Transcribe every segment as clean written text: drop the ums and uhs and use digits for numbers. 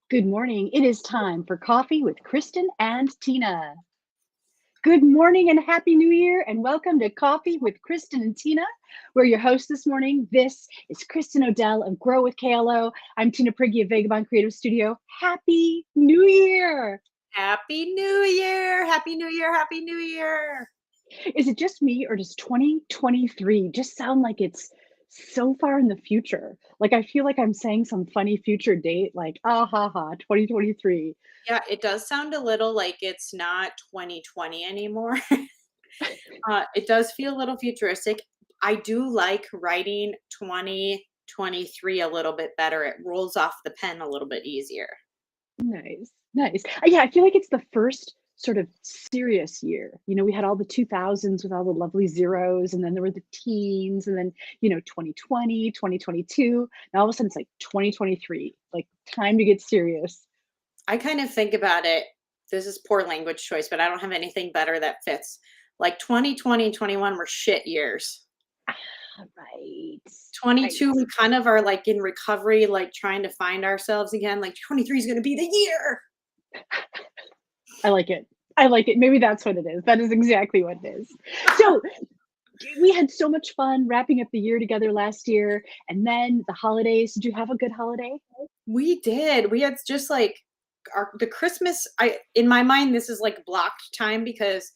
Good morning. It is time for coffee with Kristin and Tina. Good morning and Happy New Year, and welcome to Coffee with Kristin and Tina. We're your hosts this morning. This is Kristin Odell of Grow with KLO. I'm Tina Prigge of Vagabond Creative Studio. Happy New Year! Happy New Year! Happy New Year! Happy New Year! Is it just me, or does 2023 just sound like it's so far in the future? Like I feel like I'm saying some funny future date, like, ah ha ha, 2023. Yeah, it does sound a little like it's not 2020 anymore. It does feel a little futuristic. I do like writing 2023 a little bit better. It rolls off the pen a little bit easier. Nice, nice. Yeah, I feel like it's the first sort of serious year. We had all the 2000s with all the lovely zeros, and then there were the teens, and then, 2020, 2022. Now all of a sudden it's like 2023, like time to get serious. I kind of think about it. This is poor language choice, but I don't have anything better that fits. Like 2020 and 21 were shit years. Right, right. 22, we kind of are like in recovery, like trying to find ourselves again. Like 23 is going to be the year. I like it. I like it. Maybe that's what it is. That is exactly what it is. So we had so much fun wrapping up the year together last year, and then the holidays. Did you have a good holiday? We did. We had just like the Christmas. I in my mind, this is like blocked time because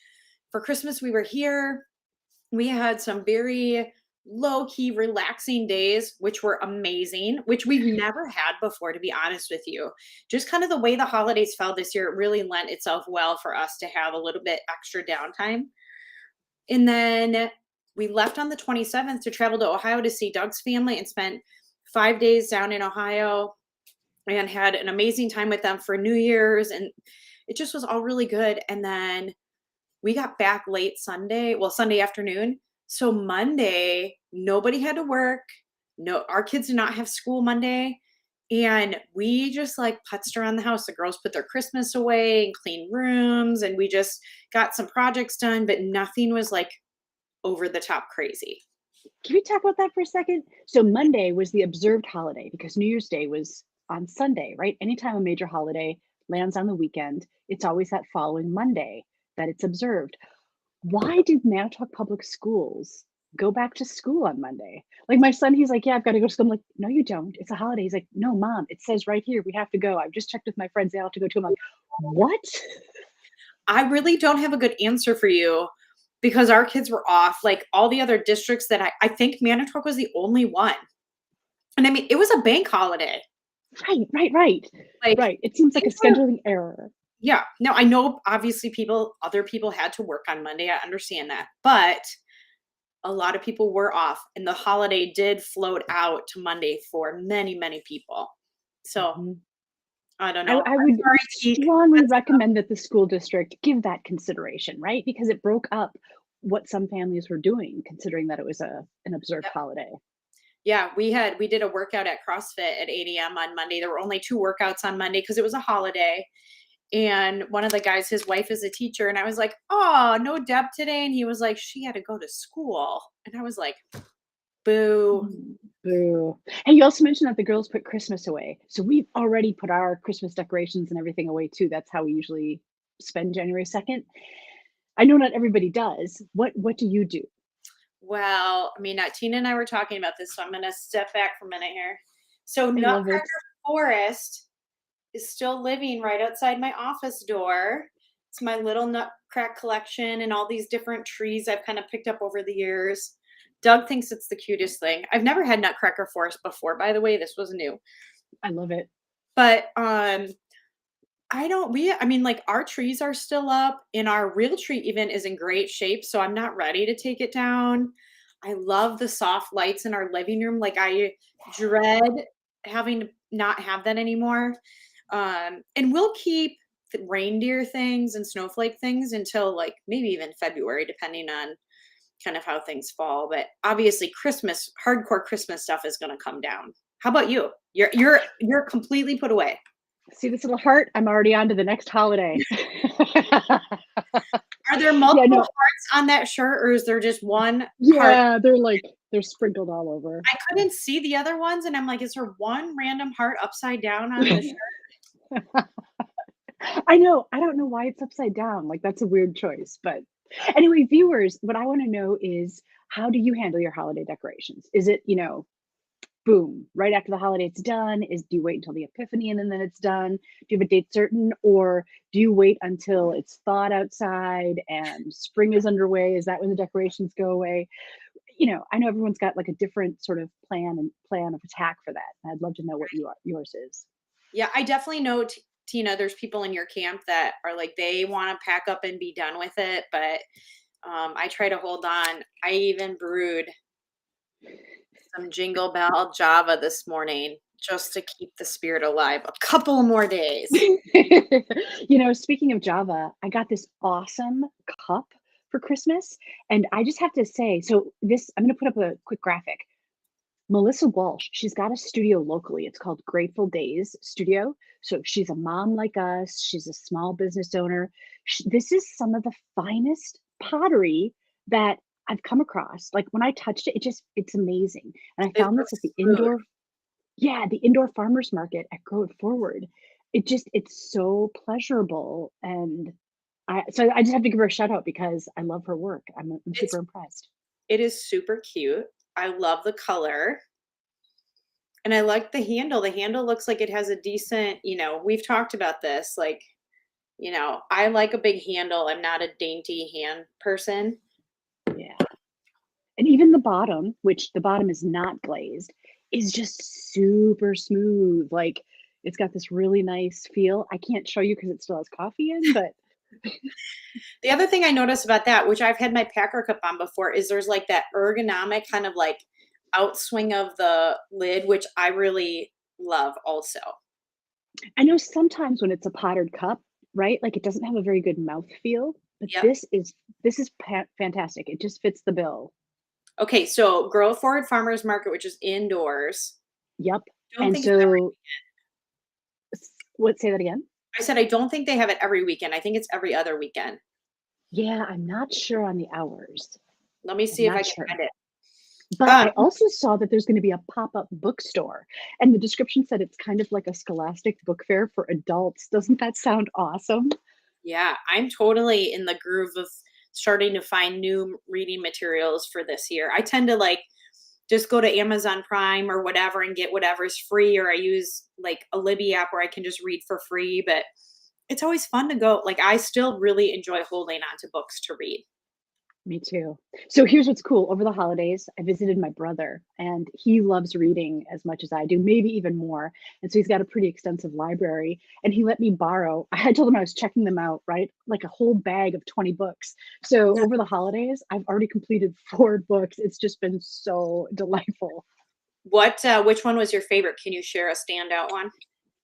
for Christmas we were here. We had some very low key, relaxing days, which were amazing, which we've never had before, to be honest with you. Just kind of the way the holidays fell this year, it really lent itself well for us to have a little bit extra downtime. And then we left on the 27th to travel to Ohio to see Doug's family and spent 5 days down in Ohio and had an amazing time with them for New Year's. And it just was all really good. And then we got back late Sunday, well, Sunday afternoon. So Monday, nobody had to work. No, our kids did not have school Monday. And we just like putzed around the house. The girls put their Christmas away and cleaned rooms, and we just got some projects done, but nothing was like over the top crazy. Can we talk about that for a second? So Monday was the observed holiday because New Year's Day was on Sunday, right? Anytime a major holiday lands on the weekend, it's always that following Monday that it's observed. Why did Manitowoc Public Schools go back to school on Monday? Like my son, he's like, yeah, I've got to go to school. I'm like, no, you don't. It's a holiday. He's like, no, mom, it says right here, we have to go. I've just checked with my friends. They all have to go too. I'm like, what? I really don't have a good answer for you because our kids were off. Like all the other districts that I think Manitowoc was the only one. And I mean, it was a bank holiday. Right. Like Right. It seems like a things were scheduling error. Yeah. No, I know obviously other people had to work on Monday. I understand that. But a lot of people were off and the holiday did float out to Monday for many, many people. So Mhm. I don't I, know. I I'm would sorry, Teak. strongly recommend that the school district give that consideration, right? Because it broke up what some families were doing, considering that it was an observed holiday. Yeah, we did a workout at CrossFit at 8 a.m. on Monday. There were only 2 workouts on Monday because it was a holiday. And one of the guys, his wife is a teacher, and I was like, "Oh, no Deb today." And he was like, "She had to go to school." And I was like, "Boo." Boo. Hey, you also mentioned that the girls put Christmas away. So we've already put our Christmas decorations and everything away too. That's how we usually spend January 2nd. I know not everybody does. What do you do? Well, I mean, Tina and I were talking about this, so I'm going to step back for a minute here. So I love it. Nutcracker Forest is still living right outside my office door. It's my little nutcrack collection and all these different trees I've kind of picked up over the years. Doug thinks it's the cutest thing. I've never had Nutcracker Forest before, by the way. This was new. I love it. But I mean, like our trees are still up and our real tree even is in great shape. So I'm not ready to take it down. I love the soft lights in our living room. Like I dread having to not have that anymore. And we'll keep the reindeer things and snowflake things until like maybe even February, depending on kind of how things fall. But obviously hardcore Christmas stuff is gonna come down. How about you? You're completely put away. See this little heart? I'm already on to the next holiday. Are there Yeah, multiple no, hearts on that shirt or is there just one heart? yeah, they're sprinkled all over. I couldn't see the other ones and I'm like, is there one random heart upside down on the shirt? I know. I don't know why it's upside down. Like that's a weird choice. But anyway, viewers, what I want to know is how do you handle your holiday decorations? Is it, boom, right after the holiday it's done? Do you wait until the Epiphany and then it's done? Do you have a date certain? Or do you wait until it's thawed outside and spring is underway? Is that when the decorations go away? I know everyone's got like a different sort of plan of attack for that. I'd love to know what yours is. Yeah, I definitely know, Tina, there's people in your camp that are like, they want to pack up and be done with it. But I try to hold on. I even brewed some Jingle Bell Java this morning just to keep the spirit alive a couple more days. Speaking of Java, I got this awesome cup for Christmas. And I just have to say, I'm going to put up a quick graphic. Melissa Walsh, she's got a studio locally. It's called Grateful Days Studio. So she's a mom like us. She's a small business owner. This is some of the finest pottery that I've come across. Like when I touched it, it's amazing. And I It found this looks at the smooth. indoor farmers market at Grow It Forward. It's so pleasurable. And I just have to give her a shout out because I love her work. I'm It's super impressed. it is super cute. I love the color. And I like the handle. The handle looks like it has a decent, we've talked about this. Like, I like a big handle. I'm not a dainty hand person. Yeah. And even the bottom, which the bottom is not glazed, is just super smooth. Like it's got this really nice feel. I can't show you because it still has coffee in, but The other thing I noticed about that, which I've had my packer cup on before, is there's like that ergonomic kind of like outswing of the lid, which I really love also. I know sometimes when it's a pottered cup, right? Like it doesn't have a very good mouth feel, but Yep. this is fantastic. It just fits the bill. Okay, so Grow Forward Farmers Market, which is indoors. Yep. Don't And think it's every so what say that again? I said I don't think they have it every weekend. I think it's every other weekend. Yeah, I'm not sure on the hours. Let me I'm see if I not can sure. find it. But I also saw that there's gonna be a pop-up bookstore, and the description said it's kind of like a scholastic book fair for adults. Doesn't that sound awesome? Yeah, I'm totally in the groove of starting to find new reading materials for this year. I tend to like just go to Amazon Prime or whatever and get whatever's free, or I use like a Libby app where I can just read for free. But it's always fun to go. Like, I still really enjoy holding on to books to read. Me too. So here's what's cool. Over the holidays, I visited my brother, and he loves reading as much as I do, maybe even more. And so he's got a pretty extensive library, and he let me borrow. I told him I was checking them out, right? Like a whole bag of 20 books. So Yeah. over the holidays, I've already completed 4 books. It's just been so delightful. Which one was your favorite? Can you share a standout one?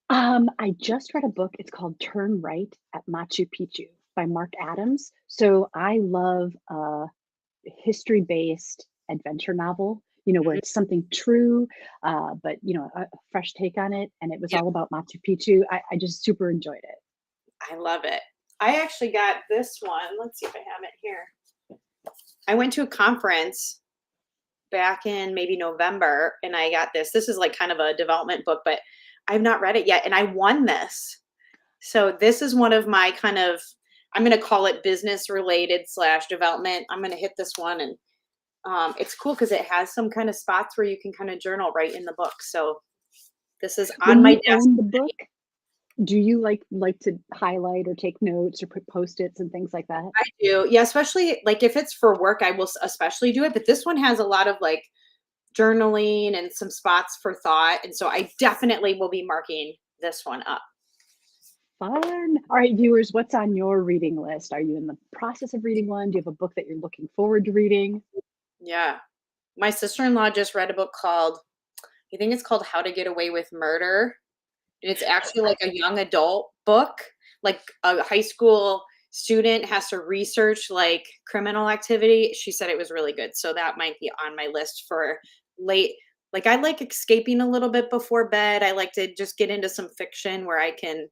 I just read a book. It's called Turn Right at Machu Picchu by Mark Adams. So I love history-based adventure novel, where Mhm. it's something true, but a fresh take on it. And it was Yep, all about Machu Picchu. I just super enjoyed it. I love it. I actually got this one. Let's see if I have it here. I went to a conference back in maybe November and I got this. This is like kind of a development book, but I've not read it yet. And I won this. So this is one of my kind of, I'm going to call it business related slash development. I'm going to hit this one, and it's cool because it has some kind of spots where you can kind of journal right in the book. So this is When on my you desk. own the book, do you like to highlight or take notes or put post-its and things like that? I do. Yeah, especially like if it's for work, I will especially do it. But this one has a lot of like journaling and some spots for thought. And so I definitely will be marking this one up. Fun. All right, viewers, what's on your reading list? Are you in the process of reading one? Do you have a book that you're looking forward to reading? Yeah. My sister-in-law just read a book called, I think it's called How to Get Away with Murder. And it's actually like a young adult book. Like a high school student has to research like criminal activity. She said it was really good. So that might be on my list for late. Like, I like escaping a little bit before bed. I like to just get into some fiction where I can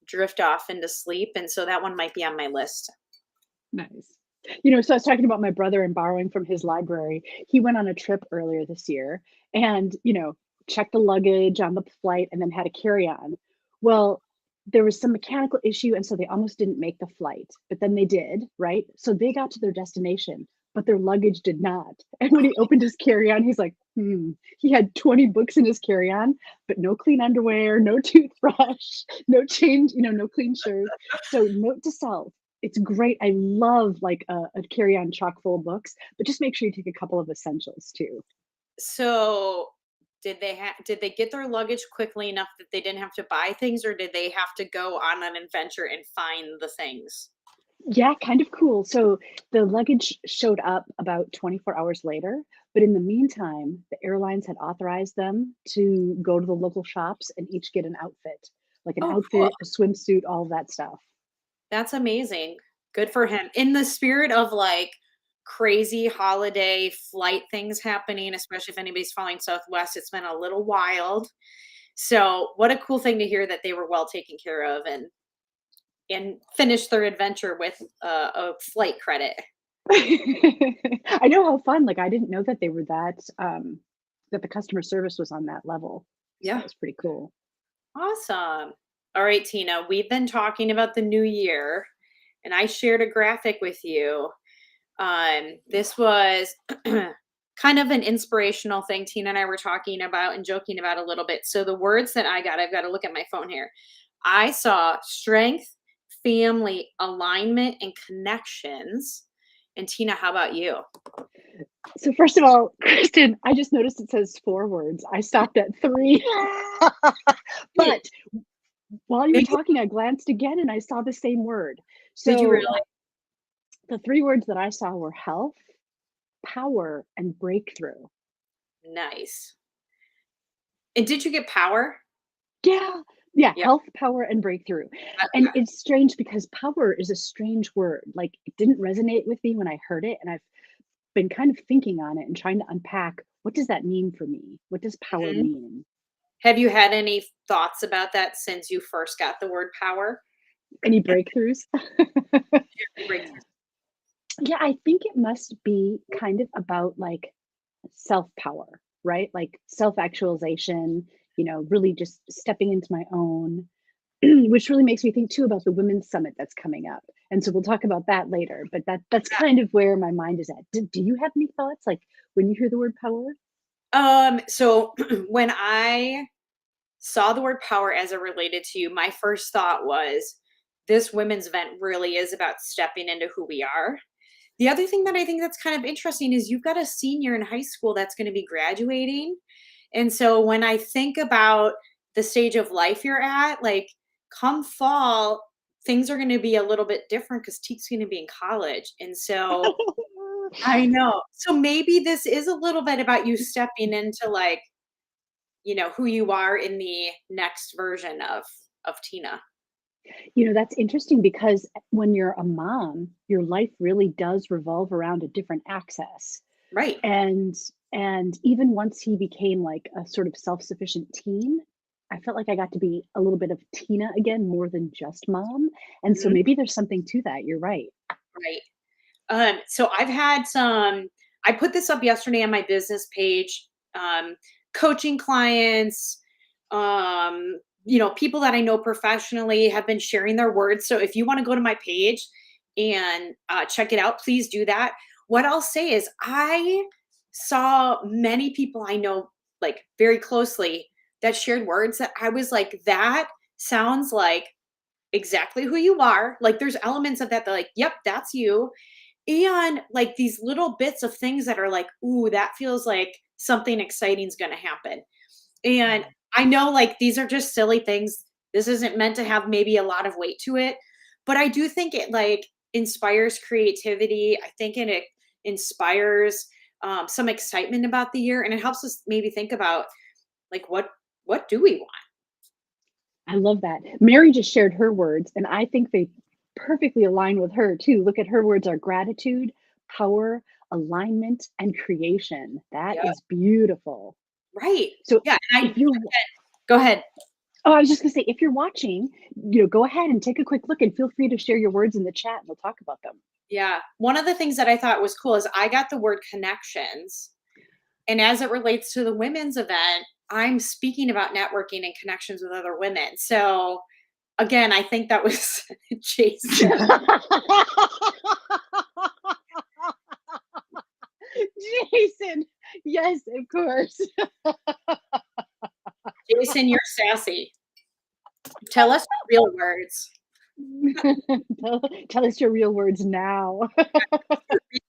drift off into sleep. And so that one might be on my list. Nice. So I was talking about my brother and borrowing from his library. He went on a trip earlier this year and, checked the luggage on the flight and then had a carry-on. Well, there was some mechanical issue, and so they almost didn't make the flight, but then they did, right? So they got to their destination, but their luggage did not. And when he opened his carry-on, he's like, "Hmm." He had 20 books in his carry-on, but no clean underwear, no toothbrush, no change, no clean shirt. So note to self, it's great. I love like a carry-on chock full of books, but just make sure you take a couple of essentials too. So did they get their luggage quickly enough that they didn't have to buy things, or did they have to go on an adventure and find the things? Yeah, kind of cool. So the luggage showed up about 24 hours later, but in the meantime, the airlines had authorized them to go to the local shops and each get an outfit, like an Oh, cool. outfit, a swimsuit, all of that stuff. That's amazing. Good for him. In the spirit of like crazy holiday flight things happening, especially if anybody's flying Southwest, it's been a little wild. So, what a cool thing to hear that they were well taken care of and finished their adventure with a flight credit. I know how fun. Like I didn't know that they were that the customer service was on that level. So that Yeah. was pretty cool. Awesome. All right, Tina, we've been talking about the new year, and I shared a graphic with you. This was kind of an inspirational thing Tina and I were talking about and joking about a little bit. So the words that I've got to look at my phone here. I saw strength, family, alignment, and connections. And Tina, how about you? So first of all, Kristen, I just noticed it says 4 words. I stopped at 3. Did But while you were did you, talking, I glanced again and I saw the same word. did you So really? the 3 words that I saw were health, power, and breakthrough. Nice. And did you get power? Yeah. Yeah, Yeah. health, power, and breakthrough. And Okay. it's strange because power is a strange word. Like it didn't resonate with me when I heard it. And I've been kind of thinking on it and trying to unpack what does that mean for me? What does power Mhm. mean? Have you had any thoughts about that since you first got the word power? Any breakthroughs? Breakthrough. Yeah, I think it must be kind of about like self power, right? Like self actualization, really just stepping into my own, which really makes me think too about the women's summit that's coming up. And so we'll talk about that later, but that's kind of where my mind is at. Do you have any thoughts like when you hear the word power? So when I saw the word power as it related to you, my first thought was this women's event really is about stepping into who we are. The other thing that I think that's kind of interesting is you've got a senior in high school that's going to be graduating. And so when I think about the stage of life you're at, like come fall, things are going to be a little bit different because Teek's going to be in college. And so I know. So maybe this is a little bit about you stepping into like, who you are in the next version of Tina. That's interesting because when you're a mom, your life really does revolve around a different access. Right. And and even once he became like a sort of self-sufficient teen, I felt like I got to be a little bit of Tina again more than just mom. And so Mhm. maybe there's something to that. You're right. Right. So I've had I put this up yesterday on my business page, coaching clients, people that I know professionally have been sharing their words. So if you want to go to my page and check it out, please do that. What I'll say is I saw many people I know like very closely that shared words that I was like, that sounds like exactly who you are. Like there's elements of that like, yep, that's you. And like these little bits of things that are like, ooh, that feels like something exciting is going to happen. And I know like these are just silly things. This isn't meant to have maybe a lot of weight to it, but I do think it like inspires creativity. I think it inspires some excitement about the year, and it helps us maybe think about like what do we want? I love that. Mary just shared her words, and I think they perfectly align with her too. Look at her words are gratitude, power, alignment, and creation. That Yeah, is beautiful. right. So Yeah, and if you're go ahead. Oh, I was just gonna say, if you're watching, go ahead and take a quick look and feel free to share your words in the chat and we'll talk about them. Yeah. One of the things that I thought was cool is I got the word connections. And as it relates to the women's event, I'm speaking about networking and connections with other women. So Again, I think that was Jason. Jason. Yes, of course. Jason, you're sassy. Tell us your real words. Tell us your real words now. Real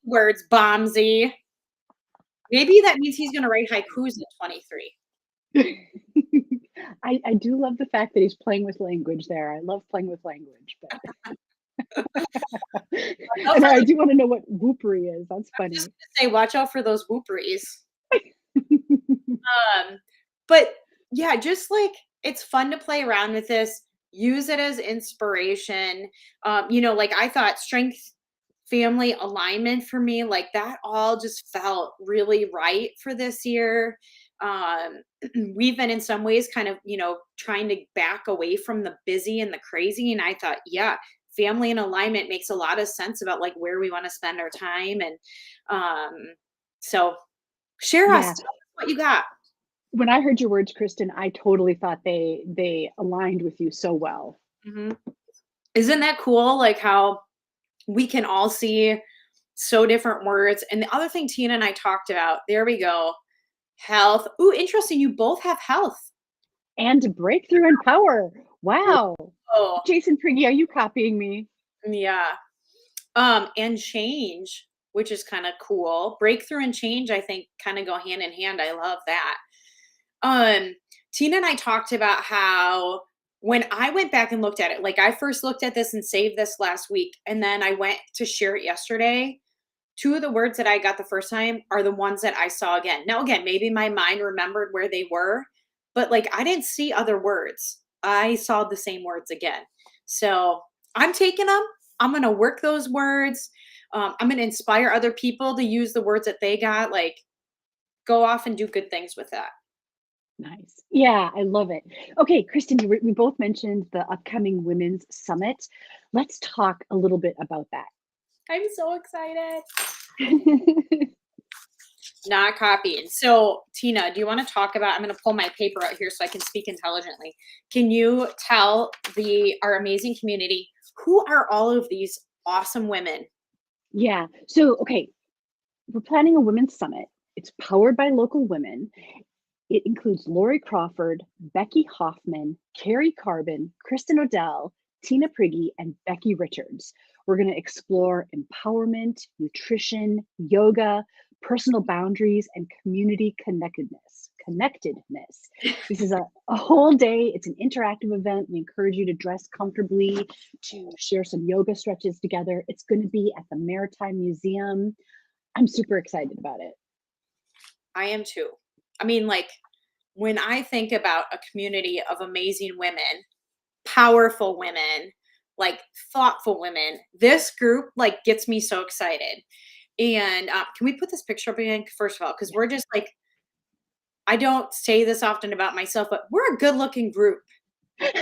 words, Bombsy. Maybe that means he's gonna write haikus at 23. I do love the fact that he's playing with language there. I love playing with language, but Watch out and for I the do wanna know what whoopery is. That's I was funny. just gonna say, watch out for those whooperies. But yeah, just like it's fun to play around with this, use it as inspiration. Like I thought strength, family, alignment for me, like that all just felt really right for this year. Um, we've been in some ways kind of, trying to back away from the busy and the crazy. And I thought, yeah, family and alignment makes a lot of sense about like where we want to spend our time. And um, so share us, Yeah. tell us what you got. When I heard your words, Kristen, I totally thought they aligned with you so well. Mhm. Isn't that cool? Like how we can all see so different words. And the other thing Tina and I talked about, there we go. Health. Ooh, interesting. You both have health. And breakthrough and power. Wow. Oh, Jason Prigge, are you copying me? yeah. And change, which is kind of cool. Breakthrough and change, I think, kind of go hand in hand. I love that. Um, Tina and I talked about how when I went back and looked at it, like I first looked at this and saved this last week, and then I went to share it yesterday. Two of the words that I got the first time are the ones that I saw again. Now, again, maybe my mind remembered where they were, but like I didn't see other words. I saw the same words again. So I'm taking them. I'm going to work those words. I'm going to inspire other people to use the words that they got. Like, go off and do good things with that. Nice. Yeah, I love it. Okay, Kristen, we both mentioned the upcoming Women's Summit. Let's talk a little bit about that. I'm so excited. Not copying. So, Tina, do you want to talk about? I'm going to pull my paper out here so I can speak intelligently. Can you tell our amazing community who are all of these awesome women? Yeah. So, okay, we're planning a women's summit. It's powered by local women. It includes Lori Crawford, Becky Hoffman, Carrie Carbon, Kristin Odell, Tina Prigge, and Becky Richards. We're going to explore empowerment, nutrition, yoga, personal boundaries, and community connectedness. This is a whole day. It's an interactive event. We encourage you to dress comfortably, to share some yoga stretches together. It's going to be at the Maritime Museum. I'm super excited about it. I am too. I mean, like, when I think about a community of amazing women, powerful women, like thoughtful women, this group like gets me so excited. And can we put this picture up again, first of all? Because we're just like, I don't say this often about myself, but we're a good looking group. I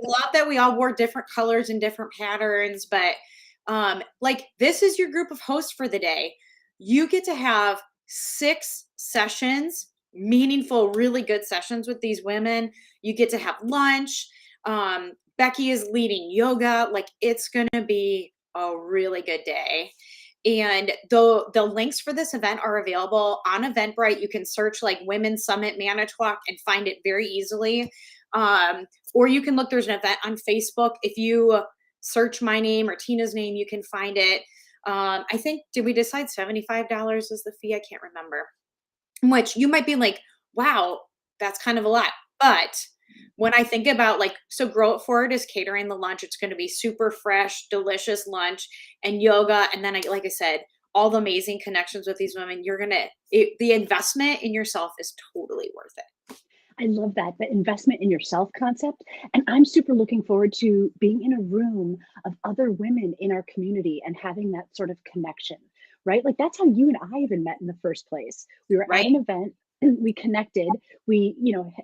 love that we all wore different colors and different patterns, but like this is your group of hosts for the day. You get to have 6 sessions, meaningful, really good sessions with these women. You get to have lunch. Becky is leading yoga. Like it's gonna be a really good day. And the links for this event are available on Eventbrite. You can search like Women's Summit Manitowoc and find it very easily. Or you can look, there's an event on Facebook. If you search my name or Tina's name, you can find it. I think, did we decide $75 is the fee? I can't remember. Which you might be like, wow, that's kind of a lot. But when I think about like, so Grow It Forward is catering the lunch. It's going to be super fresh, delicious lunch and yoga. And then like I said, all the amazing connections with these women, the investment in yourself is totally worth it. I love that, the investment in yourself concept. And I'm super looking forward to being in a room of other women in our community and having that sort of connection, right? Like that's how you and I even met in the first place. We were at Right? an event, we connected, we,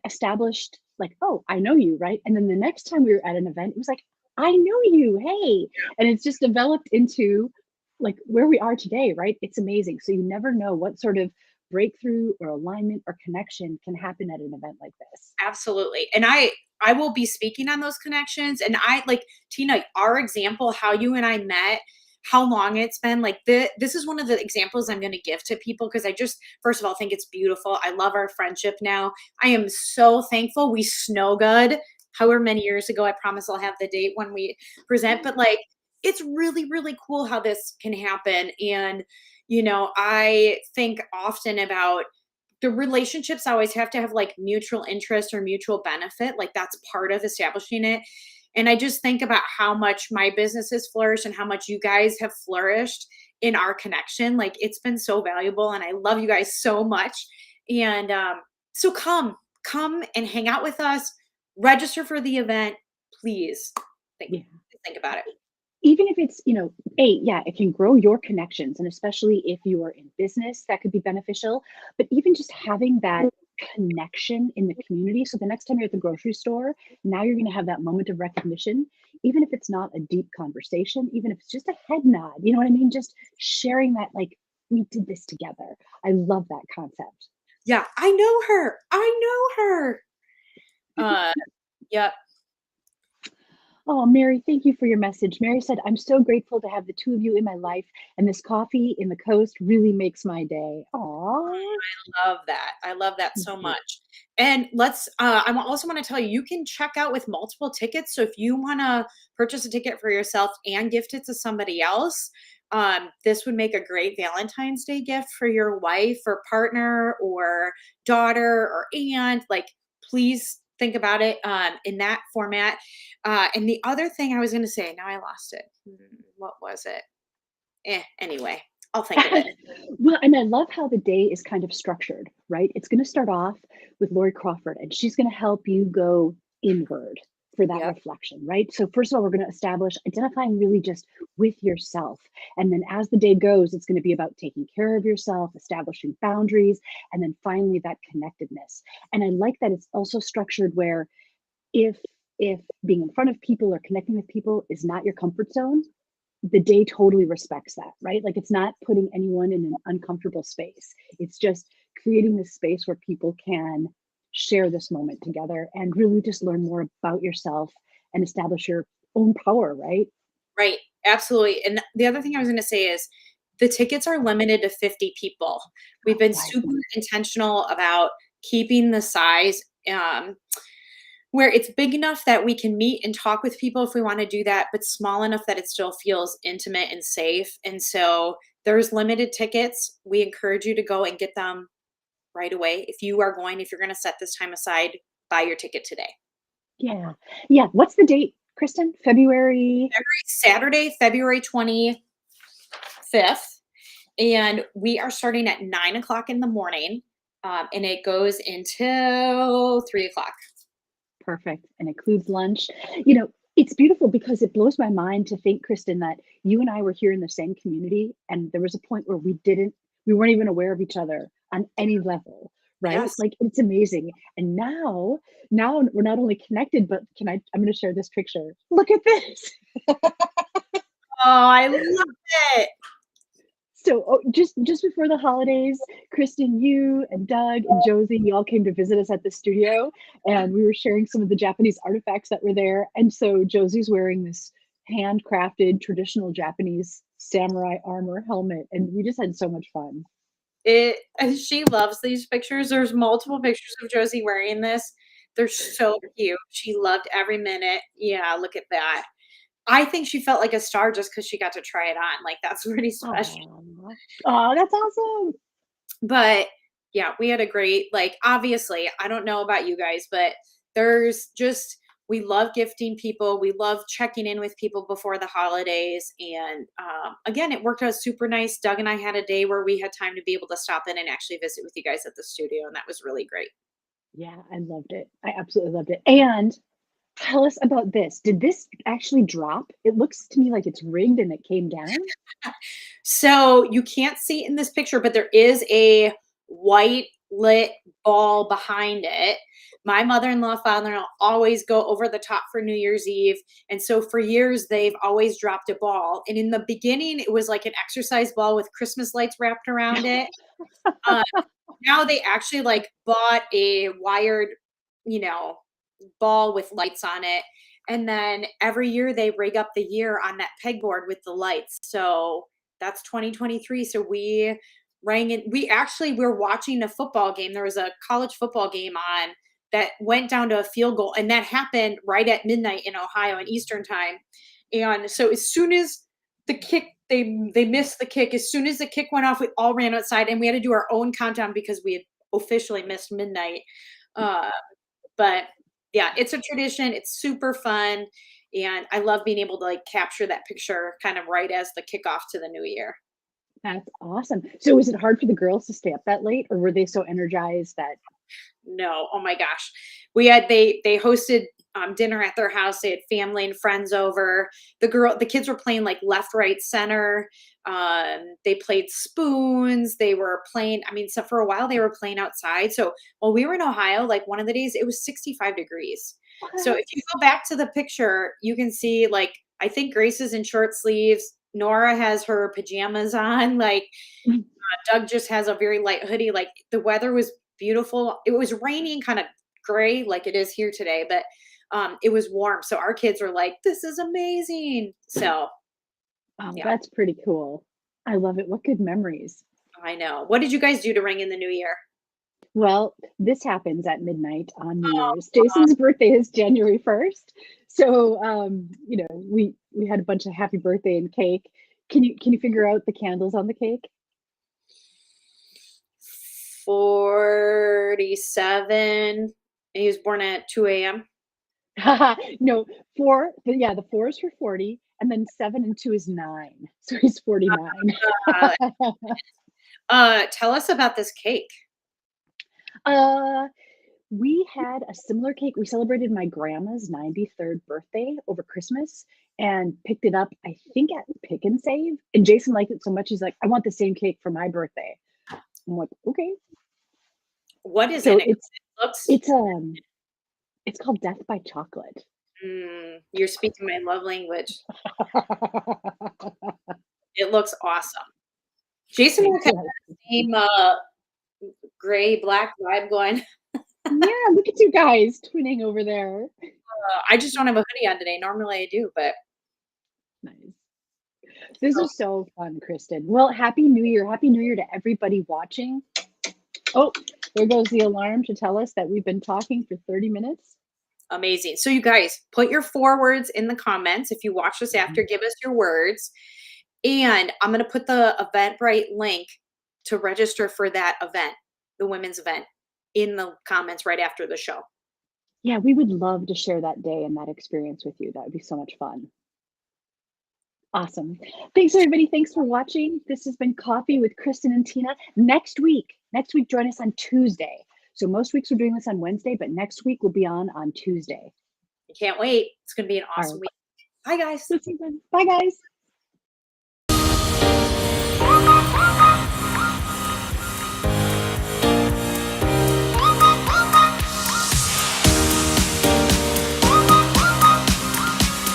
established like, oh, I know you, right? And then the next time we were at an event, it was like, I know you, hey. And it's just developed into like where we are today, right? It's amazing. So you never know what sort of breakthrough or alignment or connection can happen at an event like this. Absolutely. And I I will be speaking on those connections. And I like Tina, our example, how you and I met, how long it's been like this is one of the examples I'm going to give to people because I just, first of all, think it's beautiful. I love our friendship now. I am so thankful we snow good. However many years ago, I promise I'll have the date when we present, but like, it's really, really cool how this can happen. And, I think often about the relationships always have to have like mutual interest or mutual benefit. Like that's part of establishing it. And I just think about how much my business has flourished and how much you guys have flourished in our connection. Like it's been so valuable and I love you guys so much. And so come and hang out with us, register for the event, please. Think, Yeah. think about it. Even if it's, yeah, it can grow your connections. And especially if you are in business, that could be beneficial. But even just having that connection in the community. So the next time you're at the grocery store, now you're going to have that moment of recognition, even if it's not a deep conversation, even if it's just a head nod, you know what I mean? Just sharing that, like, we did this together. I love that concept. Yeah, I know her. I know her. Uh, yep. Oh, Mary, thank you for your message. Mary said, I'm so grateful to have the two of you in my life, and this coffee in the coast really makes my day. Aw. Love that. I love that so much. And also want to tell you, you can check out with multiple tickets. So if you want to purchase a ticket for yourself and gift it to somebody else, this would make a great Valentine's Day gift for your wife or partner or daughter or aunt. Like, please think about it in that format. And the other thing I was going to say, now I lost it. What was it? Anyway, I'll think of it. Well, and I love how the day is kind of structured, right? It's going to start off with Lori Crawford, and she's going to help you go inward for that Yep. reflection, right? So, first of all, we're going to establish identifying really just with yourself. And then as the day goes, it's going to be about taking care of yourself, establishing boundaries, and then finally that connectedness. And I like that it's also structured where if if being in front of people or connecting with people is not your comfort zone, the day totally respects that, right? Like it's not putting anyone in an uncomfortable space. It's just creating this space where people can share this moment together and really just learn more about yourself and establish your own power, right? Right. Absolutely. And the other thing I was going to say is the tickets are limited to 50 people. We've been Right. super intentional about keeping the size where it's big enough that we can meet and talk with people if we want to do that, but small enough that it still feels intimate and safe. And so there's limited tickets. We encourage you to go and get them right away. If you're going to set this time aside, buy your ticket today. Yeah. Yeah. What's the date, Kristen? February? Saturday, February 25th. And we are starting at 9 o'clock in the morning. And it goes until 3 o'clock. Perfect. And includes lunch. It's beautiful because it blows my mind to think, Kristen, that you and I were here in the same community, and there was a point where we weren't even aware of each other on any level, right? Yes. Like it's amazing. And now we're not only connected, but I'm going to share this picture. Look at this. Oh, I love it. So just before the holidays, Kristen, you and Doug and Josie, you all came to visit us at the studio, and we were sharing some of the Japanese artifacts that were there. And so Josie's wearing this handcrafted traditional Japanese samurai armor helmet, and we just had so much fun. And she loves these pictures. There's multiple pictures of Josie wearing this. They're so cute. She loved every minute. Yeah, look at that. I think she felt like a star just because she got to try it on. Like that's pretty special. Oh, oh, that's awesome. But yeah, we had a great, like, obviously, I don't know about you guys, but there's just, we love gifting people. We love checking in with people before the holidays. And again, it worked out super nice. Doug and I had a day where we had time to be able to stop in and actually visit with you guys at the studio. And that was really great. Yeah, I loved it. I absolutely loved it. And tell us about this. Did this actually drop? It looks to me like it's rigged and it came down. So you can't see it in this picture, but there is a white lit ball behind it. My mother-in-law, father-in-law always go over the top for New Year's Eve. And so for years, they've always dropped a ball. And in the beginning, it was like an exercise ball with Christmas lights wrapped around it. Uh, Now they actually like bought a wired, you know, ball with lights on it. And then every year they rig up the year on that pegboard with the lights. So that's 2023. So we rang it. We're watching a football game. There was a college football game on that went down to a field goal. And that happened right at midnight in Ohio in Eastern time. And so as soon as the kick, they missed the kick. As soon as the kick went off, we all ran outside and we had to do our own countdown because we had officially missed midnight. But yeah, it's a tradition. It's super fun. And I love being able to like capture that picture kind of right as the kickoff to the new year. That's awesome. So was it hard for the girls to stay up that late, or were they so energized that No, oh my gosh. They hosted dinner at their house. They had family and friends over. The kids were playing like left, right, center. They played spoons. They were playing, I mean, so for a while they were playing outside. So while we were in Ohio, like one of the days it was 65 degrees. So if you go back to the picture, you can see like I think Grace is in short sleeves. Nora has her pajamas on. Like Doug just has a very light hoodie. Like the weather was beautiful. It was raining, kind of gray, like it is here today, but it was warm. So our kids were like, "This is amazing." So oh, yeah, that's pretty cool. I love it. What good memories. I know. What did you guys do to ring in the new year? Well, this happens at midnight on New Year's. Jason's birthday is January 1st. So we had a bunch of happy birthday and cake. Can you figure out the candles on the cake? 47. And he was born at 2 a.m. No, four, yeah, the four is for 40, and then 7 and 2 is 9. So he's 49. Uh, Tell us about this cake. Uh, we had a similar cake. We celebrated my grandma's 93rd birthday over Christmas and picked it up, I think, at Pick and Save. And Jason liked it so much, he's like, I want the same cake for my birthday. I'm like, okay. What is So in it? It looks. it's called Death by Chocolate. You're speaking my love language. It looks awesome. Jason will kind of have the same gray black vibe going. Yeah, look at you guys twinning over there. I just don't have a hoodie on today. Normally I do, but Nice. This is so fun, Kristin. Well, Happy New Year. Happy New Year to everybody watching. Oh, there goes the alarm to tell us that we've been talking for 30 minutes. amazing. So you guys put your 4 words in the comments. If you watch this after, give us your words. And I'm going to put the Eventbrite link to register for that event, the women's event, in the comments right after the show. Yeah, we would love to share that day and that experience with you. That would be so much fun. Awesome. Thanks, everybody. Thanks for watching. This has been Coffee with Kristin and Tina. Next week, join us on Tuesday. So most weeks we're doing this on Wednesday, but next week we'll be on Tuesday. I can't wait. It's going to be an awesome week. Bye, guys. Bye, guys.